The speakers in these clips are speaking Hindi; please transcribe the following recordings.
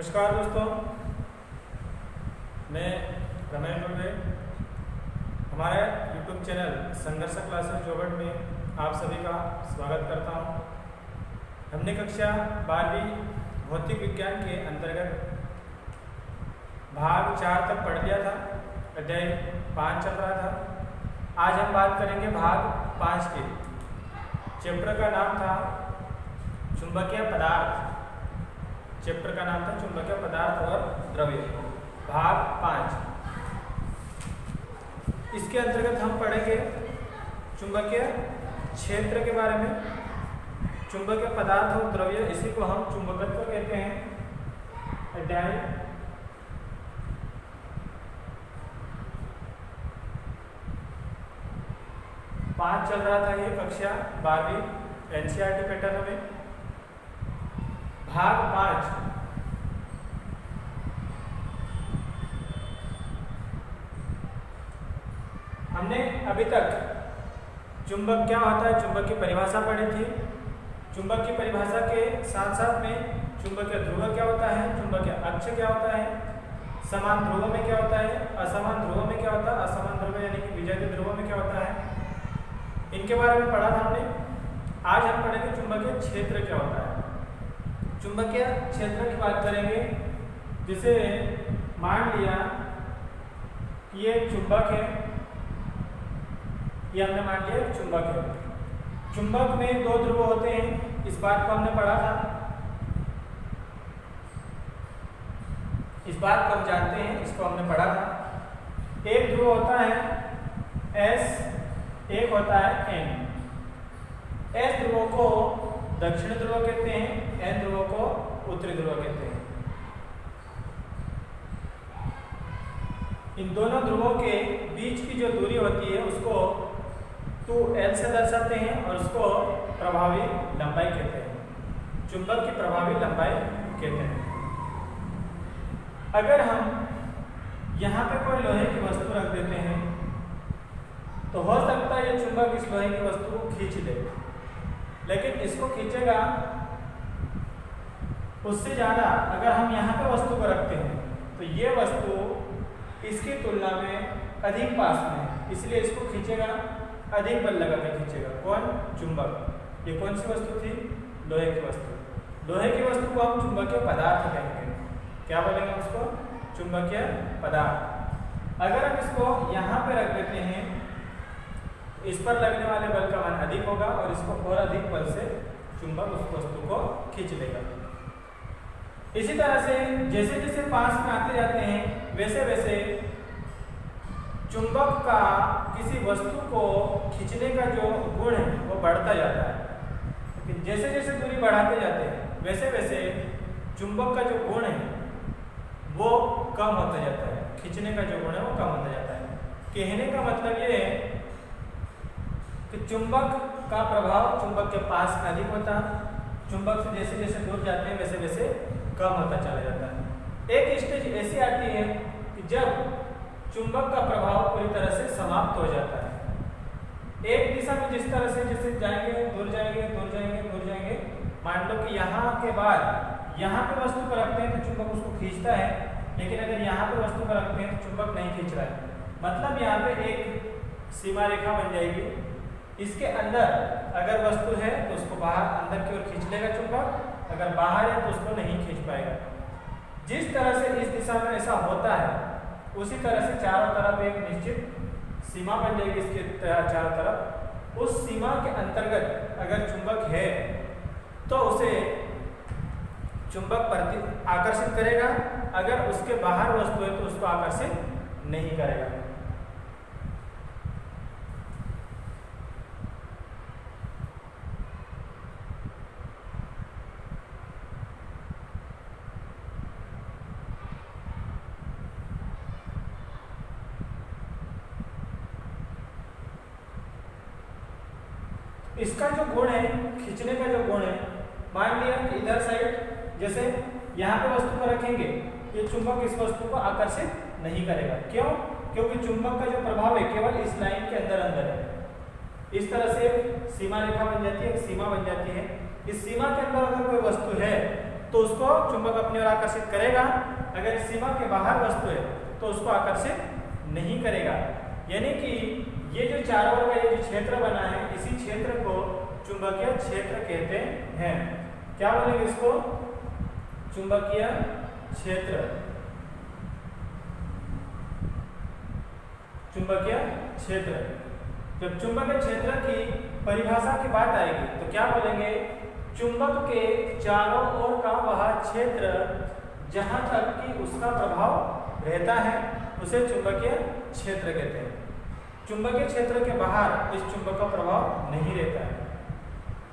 नमस्कार दोस्तों, मैं रमेश दुबे हमारे YouTube चैनल संघर्ष क्लासेस जोगढ़ में आप सभी का स्वागत करता हूं। हमने कक्षा 12वीं भौतिक विज्ञान के अंतर्गत भाग 4 तक पढ़ लिया था। अध्याय 5 चल रहा था। आज हम बात करेंगे भाग 5 के। चैप्टर का नाम था चुंबकीय पदार्थ। चैप्टर का नाम था चुंबकीय पदार्थ और द्रव्य, भाग 5। इसके अंतर्गत हम पढ़ेंगे चुंबकीय क्षेत्र के बारे में। चुंबकीय पदार्थ और द्रव्य, इसी को हम चुंबकत्व कहते हैं। अध्याय 5 चल रहा था। ये कक्षा 12वीं NCERT पैटर्न में भाग 5। हमने अभी तक चुंबक क्या होता है, चुंबक की परिभाषा पढ़ी थी। चुंबक की परिभाषा के साथ साथ में चुंबकीय ध्रुव क्या होता है, चुंबकीय अक्ष क्या होता है, समान ध्रुव में क्या होता है, असमान ध्रुव में क्या होता है, असमान ध्रुव यानी कि विजातीय ध्रुव में क्या होता है, इनके बारे में पढ़ा था हमने। आज हम पढ़ेंगे चुंबकीय क्षेत्र क्या होता है। चुंबकीय क्षेत्र की बात करेंगे। जिसे मान लिया कि ये चुंबक है, ये हमने मान लिया चुंबक है। चुंबक में 2 ध्रुव होते हैं, इस बात को हमने पढ़ा था। इस बात को हम जानते हैं, इसको हमने पढ़ा था। एक ध्रुव होता है S, एक होता है N। S ध्रुवों को दक्षिण ध्रुव कहते हैं, N ध्रुवों को उत्तरी ध्रुव कहते हैं। इन दोनों ध्रुवों के बीच की जो दूरी होती है उसको 2L से दर्शाते हैं और उसको प्रभावी लंबाई कहते हैं। चुंबक की प्रभावी लंबाई कहते हैं। अगर हम यहाँ पे कोई लोहे की वस्तु रख देते हैं तो हो सकता है ये चुंबक इस लोहे की वस्तु को खींच ले, लेकिन इसको खींचेगा उससे ज़्यादा अगर हम यहाँ पे वस्तु को रखते हैं तो ये वस्तु इसकी तुलना में अधिक पास में है, इसलिए इसको खींचेगा, अधिक बल लगा के खींचेगा। कौन? चुंबक। ये कौन सी वस्तु थी? लोहे की वस्तु। लोहे की वस्तु को हम चुंबकीय पदार्थ कहेंगे। क्या बोलेंगे उसको? चुंबकीय पदार्थ। अगर हम इसको यहाँ पे रख देते हैं, इस पर लगने वाले बल का मान अधिक होगा और इसको और अधिक बल से चुंबक उस वस्तु को खींच लेगा। इसी तरह से जैसे जैसे पास में आते जाते हैं वैसे वैसे चुंबक का किसी वस्तु को खींचने का जो गुण है वो बढ़ता जाता है। लेकिन जैसे जैसे दूरी बढ़ाते जाते हैं वैसे वैसे चुंबक का जो गुण है वो कम होता जाता है, खींचने का जो गुण है वो कम होता जाता है। कहने का मतलब ये है कि चुंबक का प्रभाव चुंबक के पास में अधिक होता है, चुंबक से जैसे जैसे दूर जाते हैं वैसे वैसे कम होता चला जाता है। एक स्टेज ऐसी आती है कि जब चुंबक का प्रभाव पूरी तरह से समाप्त हो जाता है। एक दिशा में जिस तरह से जैसे जाएंगे, दूर जाएंगे, दूर जाएंगे, दूर जाएंगे। मान लो कि यहाँ के बाद यहाँ पे वस्तु को रखते हैं तो चुंबक उसको खींचता है, लेकिन अगर यहाँ पे वस्तु को रखते हैं तो चुंबक नहीं खींच रहा है। मतलब यहाँ पे एक सीमा रेखा बन जाएगी। इसके अंदर अगर वस्तु है तो उसको बाहर अंदर की ओर खींच लेगा चुंबक, अगर बाहर है तो उसको नहीं खींच पाएगा। जिस तरह से इस दिशा में ऐसा होता है उसी तरह से चारों तरफ एक निश्चित सीमा बन जाएगी। इसके चारों तरफ उस सीमा के अंतर्गत अगर चुंबक है तो उसे चुंबक आकर्षित करेगा, अगर उसके बाहर वस्तु है तो उसको आकर्षित नहीं करेगा। इसका जो गुण है, खींचने का जो गुण है, मान लिया कि इधर साइड जैसे यहाँ पे वस्तु को रखेंगे, ये चुंबक इस वस्तु को आकर्षित नहीं करेगा। क्यों? क्योंकि चुंबक का जो प्रभाव है केवल इस लाइन के अंदर अंदर है। इस तरह से सीमा रेखा बन जाती है, एक सीमा बन जाती है। इस सीमा के अंदर अगर कोई वस्तु है तो उसको चुंबक अपनी ओर आकर्षित करेगा। अगर इस सीमा के बाहर वस्तु है तो उसको आकर्षित नहीं करेगा। यानी कि ये जो चारों ओर का ये जो क्षेत्र बना है, इसी क्षेत्र को चुंबकीय क्षेत्र कहते हैं। क्या बोलेंगे इसको? चुंबकीय क्षेत्र। चुंबकीय क्षेत्र। जब चुंबकीय क्षेत्र की परिभाषा की बात आएगी तो क्या बोलेंगे? चुंबक के चारों ओर का वह क्षेत्र जहां तक कि उसका प्रभाव रहता है उसे चुंबकीय क्षेत्र कहते हैं। चुंबकीय क्षेत्र के बाहर इस चुंबक का प्रभाव नहीं रहता है।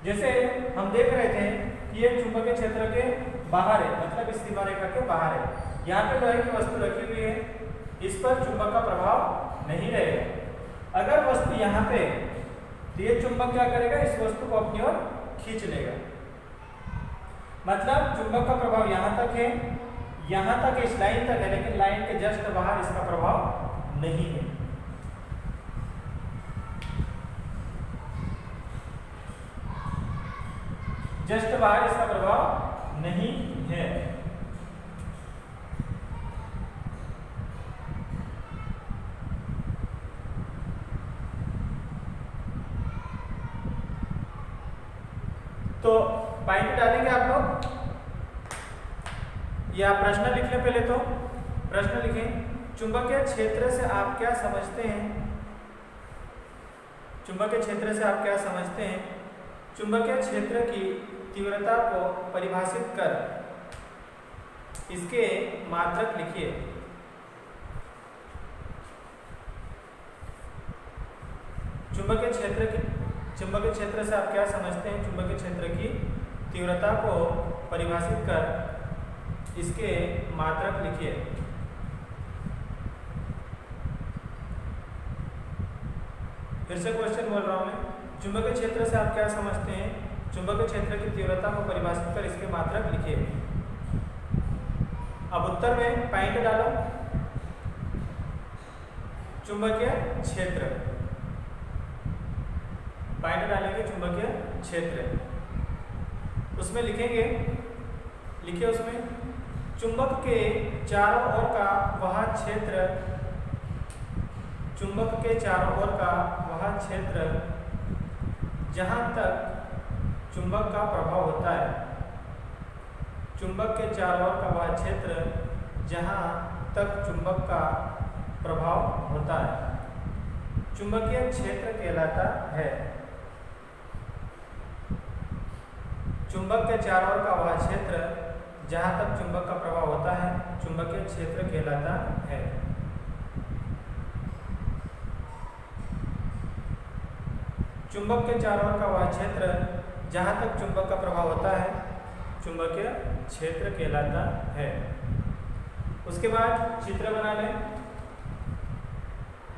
जैसे हम देख रहे थे कि ये चुंबकीय क्षेत्र के बाहर है, मतलब इस सीमा रेखा के बाहर है। यहाँ पे लोहे की वस्तु रखी हुई है, इस पर चुंबक का प्रभाव नहीं रहेगा। अगर वस्तु यहाँ पे, तो ये चुंबक क्या करेगा? इस वस्तु को अपनी ओर खींच लेगा। मतलब चुंबक का प्रभाव यहाँ तक है, यहाँ तक इस लाइन तक है, लेकिन लाइन के जस्ट बाहर इसका प्रभाव नहीं है। जस्ट बाहर इसका प्रभाव नहीं है। तो पॉइंट डालेंगे आप लोग या प्रश्न लिख लें? पहले तो प्रश्न लिखें, चुंबकीय क्षेत्र से आप क्या समझते हैं? चुंबकीय क्षेत्र से आप क्या समझते हैं? चुंबकीय क्षेत्र की तीव्रता को परिभाषित कर इसके मात्रक लिखिए। चुंबकीय क्षेत्र से आप क्या समझते हैं? चुंबकीय क्षेत्र की तीव्रता को परिभाषित कर इसके मात्रक लिखिए। फिर से क्वेश्चन बोल रहा हूं मैं, चुंबकीय क्षेत्र से आप क्या समझते हैं? चुंबकीय क्षेत्र की तीव्रता को परिभाषित कर इसके मात्रक लिखिए। अब उत्तर में पॉइंट डालो। चुंबकीय क्षेत्र, पॉइंट डालेंगे चुंबकीय क्षेत्र। उसमें लिखेंगे, लिखिए उसमें, चुंबक के चारों ओर का वह क्षेत्र, चुंबक के चारों ओर का वह क्षेत्र जहां तक चुंबक का प्रभाव होता है। चुंबक के चारों ओर का वह क्षेत्र जहां तक चुंबक का प्रभाव होता है चुंबकीय क्षेत्र कहलाता है। चुंबक के चारों ओर का वह क्षेत्र जहां तक चुंबक का प्रभाव होता है चुंबकीय क्षेत्र कहलाता है। चुंबक के चारों ओर का वह क्षेत्र जहां तक चुंबक का प्रभाव होता है चुंबकीय क्षेत्र कहलाता है। उसके बाद चित्र बना लें।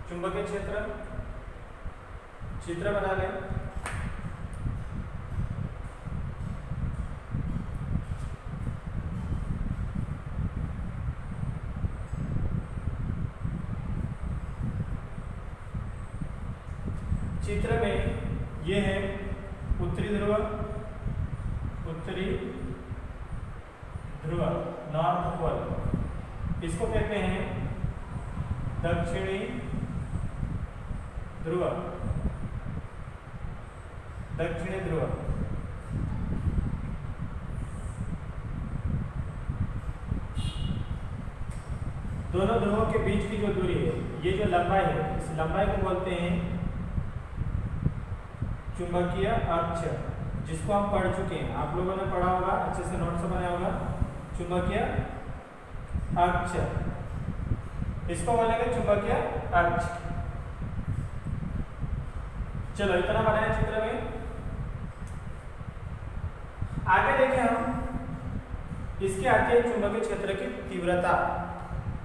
चुंबकीय क्षेत्र, चित्र बना लें। चित्र में ये है उत्तरी ध्रुव, उत्तरी ध्रुव, नॉर्थ पोल। इसको कहते हैं दक्षिणी ध्रुव, दक्षिणी ध्रुव। दोनों ध्रुवों के बीच की जो दूरी है, ये जो लंबाई है, इस लंबाई को बोलते हैं चुंबकीय अक्ष, जिसको हम पढ़ चुके हैं। आप लोगों ने पढ़ा होगा, अच्छे से नोट्स बनाया होगा। चुंबकीय अक्ष, इसको बोलेंगे चुंबकीय अक्ष। चलो इतना बनाए चित्र में। आगे देखें हम, इसके आती है चुंबकीय क्षेत्र की तीव्रता।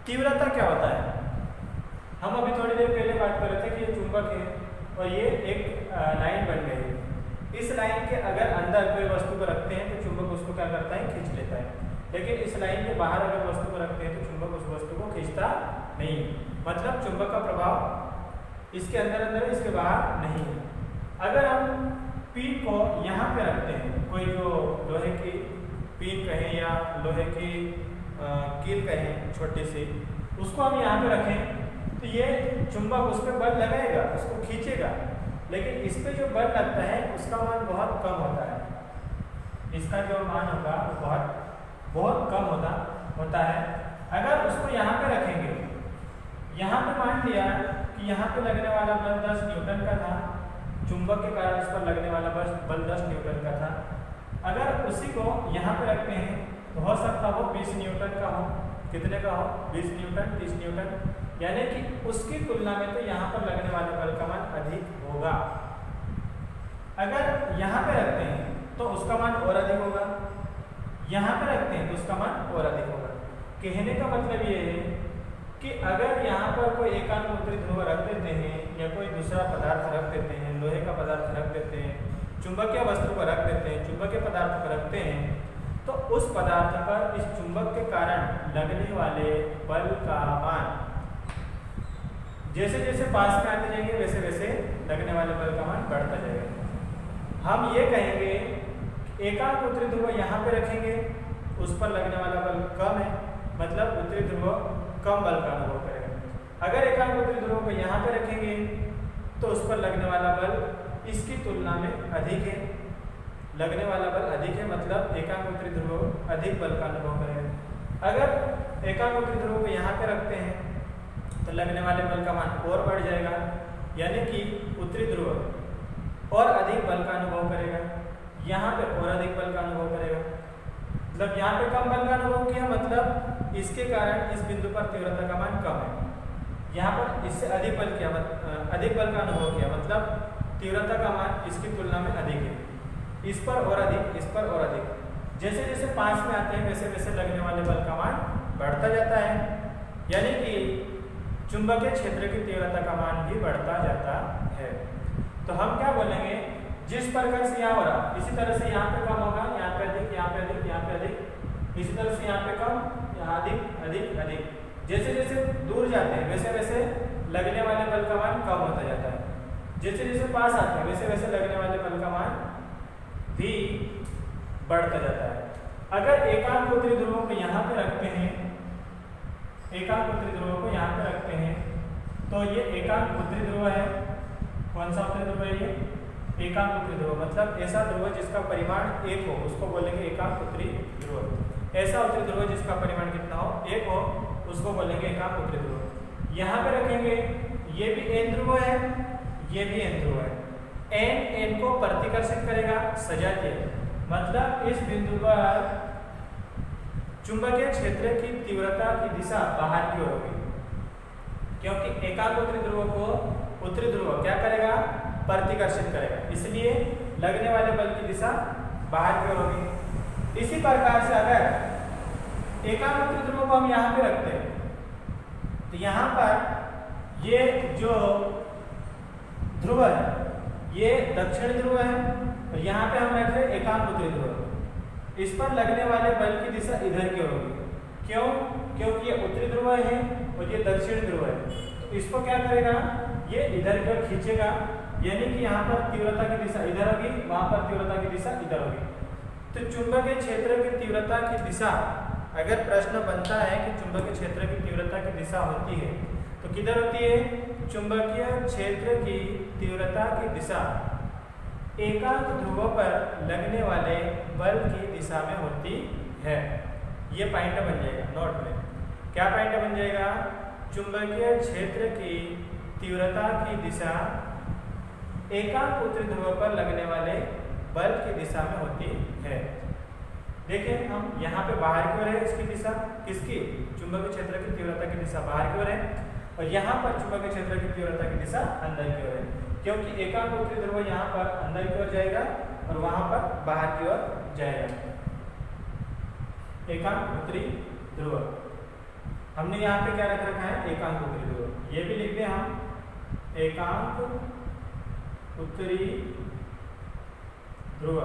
तीव्रता क्या होता है? हम अभी थोड़ी देर पहले बात कर रहे थे कि ये चुंबक है और ये एक लाइन बन गई। इस लाइन के अगर अंदर कोई वस्तु को रखते हैं तो चुंबक उसको क्या करता है? खींच लेता है। लेकिन इस लाइन के बाहर अगर वस्तु को रखते हैं तो चुंबक उस वस्तु को खींचता नहीं। मतलब चुंबक का प्रभाव इसके अंदर अंदर, इसके बाहर नहीं है। अगर हम पीठ को यहाँ पे रखते हैं, कोई जो लोहे की पिन कहें या लोहे की कील कहें छोटी सी, उसको हम यहाँ पे रखें तो ये चुंबक उस पर बल लगाएगा, उसको खींचेगा, लेकिन इस पे जो बल लगता है उसका मान बहुत कम होता है। इसका जो मान होगा वो बहुत कम होता है। अगर उसको यहाँ पे रखेंगे, यहाँ पे मान लिया कि यहाँ पे लगने वाला बल 10 न्यूटन का था, चुंबक के कारण इस पर लगने वाला बल 10 न्यूटन का था। अगर उसी को यहाँ पे रखते हैं तो हो सकता हो 20 न्यूटन का हो। कितने का हो? 20 न्यूटन, 30 न्यूटन, यानी कि उसकी तुलना में तो यहाँ पर लगने वाले बल का मान अधिक होगा। अगर यहाँ पे रखते हैं तो उसका मान और अधिक होगा, यहाँ पे रखते हैं तो उसका मान और अधिक होगा। कहने का मतलब ये है कि अगर यहाँ पर कोई एकांक उत्तरी ध्रुव रख देते हैं या कोई दूसरा पदार्थ रख देते हैं, लोहे का पदार्थ रख देते हैं, चुंबकीय वस्तु को रख देते हैं, चुंबकीय पदार्थ को रखते हैं, तो उस पदार्थ पर इस चुंबक के कारण लगने वाले बल का मान जैसे जैसे पास में आते जाएंगे वैसे वैसे लगने वाले बल का मान बढ़ता जाएगा। हम ये कहेंगे एकांक उत्तरी ध्रुव यहाँ पे रखेंगे, उस पर लगने वाला बल कम है, मतलब उत्तरी ध्रुव कम बल का अनुभव करेगा। अगर एकांक उत्तरी ध्रुव को यहाँ पे रखेंगे तो उस पर लगने वाला बल इसकी तुलना में अधिक है, लगने वाला बल अधिक है, मतलब एकांक उत्तरी ध्रुव अधिक बल का अनुभव करेगा। अगर एकांक उत्तरी ध्रुव को यहाँ पे रखते हैं तो लगने वाले बल का मान और बढ़ जाएगा, यानी कि उत्तरी ध्रुव और अधिक बल का अनुभव करेगा, यहाँ पे और अधिक बल का अनुभव करेगा। मतलब यहाँ पे कम बल का अनुभव किया, मतलब इसके कारण इस बिंदु पर तीव्रता का मान कम है। यहाँ पर इससे अधिक बल किया, अधिक बल का अनुभव किया, मतलब तीव्रता का मान इसकी तुलना में अधिक है। इस पर और अधिक, इस पर और अधिक, जैसे जैसे पास में आते हैं वैसे वैसे लगने वाले बल का मान बढ़ता जाता है, यानी कि चुंबकीय क्षेत्र की तीव्रता का मान भी बढ़ता जाता है। तो हम क्या बोलेंगे, जिस प्रकार से यहाँ हो रहा इसी तरह से यहाँ पे कम होगा, यहाँ पे अधिक, यहाँ पे अधिक, यहाँ पे अधिक, इसी तरह से यहाँ पे कम, यहाँ अधिक, अधिक, अधिक, जैसे जैसे दूर जाते हैं वैसे वैसे लगने वाले बल का मान कम होता जाता है, जैसे जैसे पास आते हैं वैसे वैसे लगने वाले बल का मान भी बढ़ता जाता है। अगर एकांक उत्तरी ध्रुवों को यहाँ पे रखते हैं, एकांक उत्तरी ध्रुवों को यहाँ पे रखते हैं, तो ये एकांक उत्तरी ध्रुव है। कौन सा उत्तरी ध्रुव है? ये एकांक उत्तरी ध्रुव, मतलब ऐसा ध्रुव जिसका परिमाण 1 हो उसको बोलेंगे एकांक उत्तरी ध्रुव। ऐसा उत्तरी ध्रुव जिसका परिमाण कितना हो? 1 हो, उसको बोलेंगे एकांक उत्तरी ध्रुव। यहाँ पे रखेंगे, ये भी एन ध्रुव है, ये भी एन ध्रुव है। एन को प्रतिकर्षित करेगा सजातीय, मतलब इस बिंदु पर चुंबकीय क्षेत्र की तीव्रता की दिशा बाहर की ओर होगी, क्योंकि एकांक उत्तरी ध्रुव को उत्तरी ध्रुव क्या करेगा? प्रतिकर्षित करेगा, इसलिए लगने वाले बल की दिशा बाहर की ओर होगी। इसी प्रकार से अगर एकांक उत्तरी ध्रुव को हम यहाँ पे रखते हैं तो यहाँ पर ये जो ध्रुव है ये दक्षिण ध्रुव है, और यहाँ पे हम रख रहे हैं एकांक उत्तरी ध्रुव। इस पर लगने वाले बल की दिशा इधर की ओर होगी, क्यों? क्योंकि ये उत्तरी ध्रुव है और ये दक्षिण ध्रुव है, तो इसको क्या करेगा? ये इधर की ओर खींचेगा, यानी कि यहाँ पर तीव्रता की दिशा इधर होगी, वहां पर तीव्रता की दिशा इधर होगी। तो चुंबकीय क्षेत्र की तीव्रता की दिशा, अगर प्रश्न बनता है कि चुंबकीय क्षेत्र की तीव्रता की दिशा होती है तो किधर होती है? चुंबकीय क्षेत्र की तीव्रता की दिशा एकांक ध्रुवों पर लगने वाले बल की दिशा में होती है। ये पॉइंट बन जाएगा नोट में। क्या पॉइंट बन जाएगा? चुंबकीय क्षेत्र की तीव्रता की दिशा एकांक उत्तरी ध्रुव पर लगने वाले बल की दिशा में होती है। देखिए हम यहाँ पे बाहर की ओर है, इसकी दिशा किसकी? चुंबकीय क्षेत्र की तीव्रता की दिशा बाहर की ओर है, और यहाँ पर चुंबकीय क्षेत्र की तीव्रता की दिशा अंदर की ओर है, क्योंकि एकांक उत्तरी ध्रुव यहाँ पर अंदर की ओर जाएगा और वहां पर बाहर की ओर जाएगा। एकांक उत्तरी ध्रुव हमने यहाँ पे क्या रख रखा है? एकांक उत्तरी ध्रुव। ये भी लिख दें हम, एकांक उत्तरी ध्रुव,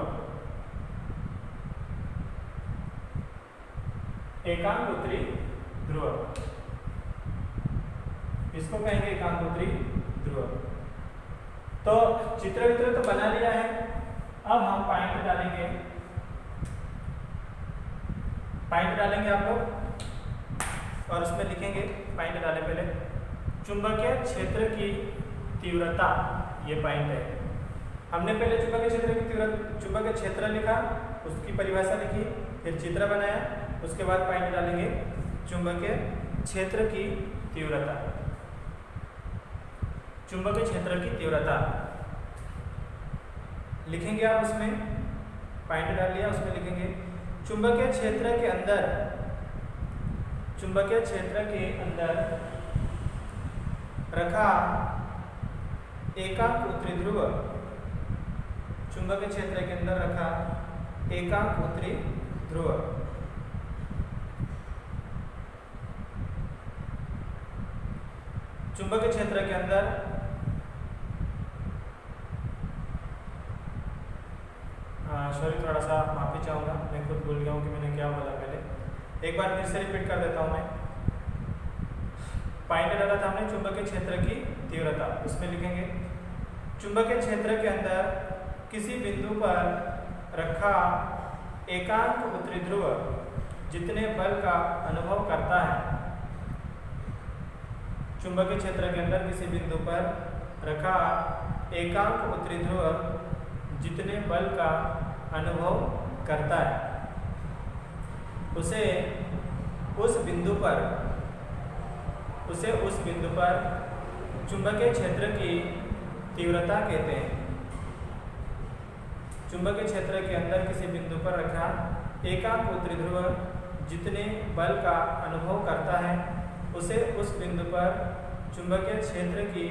एकांक उत्तरी ध्रुव, इसको कहेंगे एकांक उत्तरी ध्रुव। तो चित्र वित्र तो बना लिया है, अब हम पॉइंट डालेंगे। पॉइंट डालेंगे आप लोग और उसमें लिखेंगे, पॉइंट डाले पहले, चुंबकीय क्षेत्र की तीव्रता, ये पॉइंट है। हमने पहले चुंबकीय क्षेत्र की तीव्रता, चुंबकीय क्षेत्र लिखा, उसकी परिभाषा लिखी, फिर चित्र बनाया, उसके बाद पॉइंट डालेंगे चुंबकीय क्षेत्र की तीव्रता। चुंबकीय क्षेत्र की तीव्रता लिखेंगे आप, उसमें पॉइंट डाल लिया, उसमें लिखेंगे चुंबकीय क्षेत्र के अंदर, चुंबकीय क्षेत्र के अंदर रखा एकांक उत्तरी ध्रुव, चुंबकीय क्षेत्र के अंदर रखा एकांक उत्तरी ध्रुव चुंबकीय क्षेत्र के अंदर सॉरी, थोड़ा सा माफी चाहूँगा, मैं खुद भूल गया हूँ कि मैंने क्या बोला पहले। एक बार फिर से रिपीट कर देता हूँ मैं। पॉइंट डाला था हमने चुंबकीय क्षेत्र की तीव्रता, उसमें लिखेंगे चुंबकीय क्षेत्र के अंदर किसी बिंदु पर रखा एकांक उत्तरी ध्रुव जितने बल का अनुभव करता है, चुंबकीय क्षेत्र के अंदर किसी बिंदु पर रखा एकांक उत्तरी ध्रुव जितने बल का अनुभव करता है, उसे उस बिंदु पर चुंबकीय क्षेत्र की तीव्रता कहते हैं। चुंबकीय क्षेत्र के अंदर किसी बिंदु पर रखा एकांक उत्तरी ध्रुव जितने बल का अनुभव करता है, उसे उस बिंदु पर चुंबकीय क्षेत्र की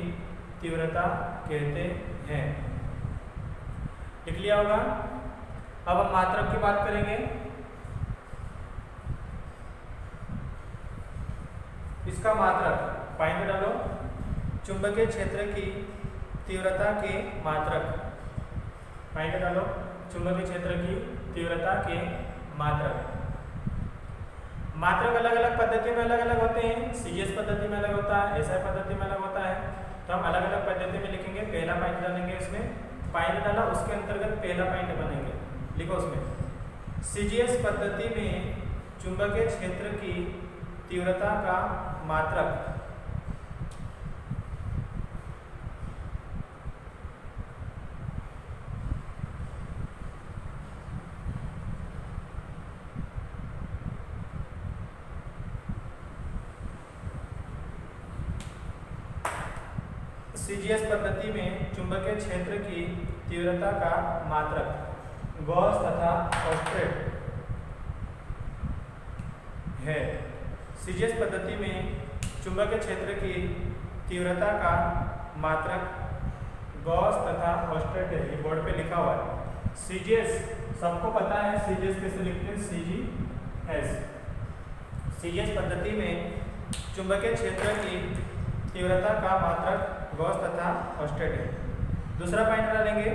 तीव्रता कहते हैं। लिख लिया होगा। अब हम मात्रक की बात करेंगे। इसका मात्रक, पॉइंट डालो, चुंबकीय क्षेत्र की तीव्रता के मात्रक, पॉइंट डालो, चुंबकीय क्षेत्र की तीव्रता के मात्रक। मात्रक अलग अलग पद्धति में अलग अलग होते हैं। सीजीएस पद्धति में अलग होता है, एसआई पद्धति में अलग होता है, तो हम अलग अलग पद्धति में लिखेंगे। पहला पॉइंट डालेंगे, इसमें पॉइंट डाला, उसके अंतर्गत पहला पॉइंट बनेंगे, लिखो उसमें सीजीएस पद्धति में चुंबकीय क्षेत्र की तीव्रता का मात्रक सीजीएस पद्धति में चुंबकीय क्षेत्र की तीव्रता का मात्रक गॉस तथा ऑस्ट्रेट है। सीजीएस पद्धति में चुंबकीय क्षेत्र की तीव्रता का मात्रक गॉस तथा ऑस्ट्रेट है। ये बोर्ड पे लिखा हुआ है। सीजीएस सबको पता है, सीजीएस कैसे लिखते हैं, सीजीएस। सीजीएस पद्धति में चुंबकीय क्षेत्र की तीव्रता का मात्रक गॉस तथा ऑस्ट्रेट है। दूसरा पॉइंट डालेंगे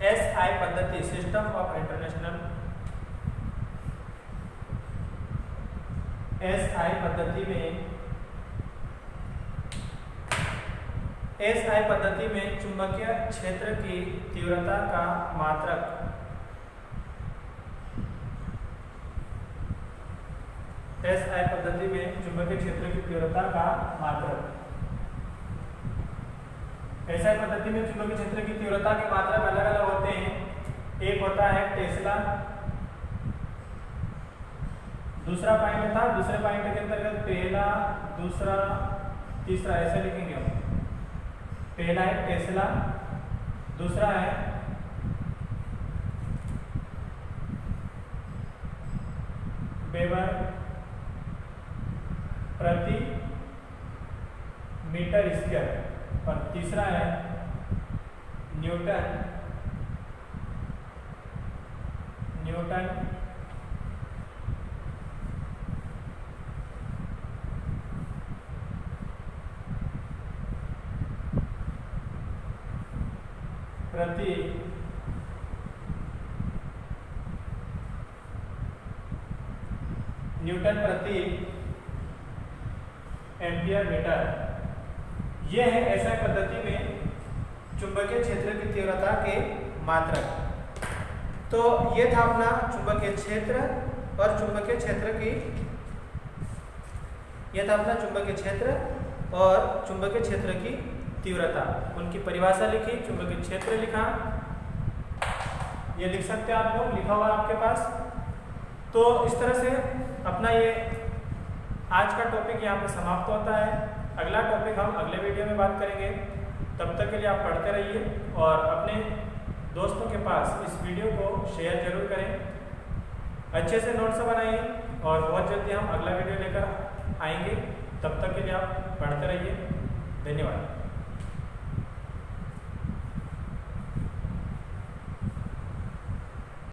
एसआई पद्धति, सिस्टम ऑफ इंटरनेशनल, एसआई पद्धति में, एसआई पद्धति में चुंबकीय क्षेत्र की तीव्रता का मात्रक एसआई पद्धति में चुंबकीय क्षेत्र की तीव्रता का मात्रक। एसआई पद्धति में चुंबकीय क्षेत्र की तीव्रता के मात्रक अलग अलग होते हैं। एक होता है टेस्ला, दूसरा पॉइंट था, दूसरे पॉइंट के अंतर्गत पहला, दूसरा, तीसरा, ऐसे लिखेंगे हम। पहला है टेस्ला, दूसरा है वेबर प्रति मीटर स्क्वायर और तीसरा है न्यूटन प्रति एम्पियर मीटर। यह है एसआई पद्धति में चुंबकीय क्षेत्र की तीव्रता के मात्रक। तो ये था अपना चुंबकीय क्षेत्र और चुंबकीय क्षेत्र की, यह था अपना चुंबकीय क्षेत्र और चुंबकीय क्षेत्र की तीव्रता। उनकी परिभाषा लिखी, चुंबकीय क्षेत्र लिखा, ये लिख सकते हैं आप लोग, लिखा हुआ आपके पास। तो इस तरह से अपना ये आज का टॉपिक यहाँ पे समाप्त होता है। अगला टॉपिक हम अगले वीडियो में बात करेंगे। तब तक के लिए आप पढ़ते रहिए और अपने दोस्तों के पास इस वीडियो को शेयर जरूर करें। अच्छे से नोट्स बनाइए और बहुत जल्दी हम अगला वीडियो लेकर आएंगे। तब तक के लिए आप पढ़ते रहिए। धन्यवाद।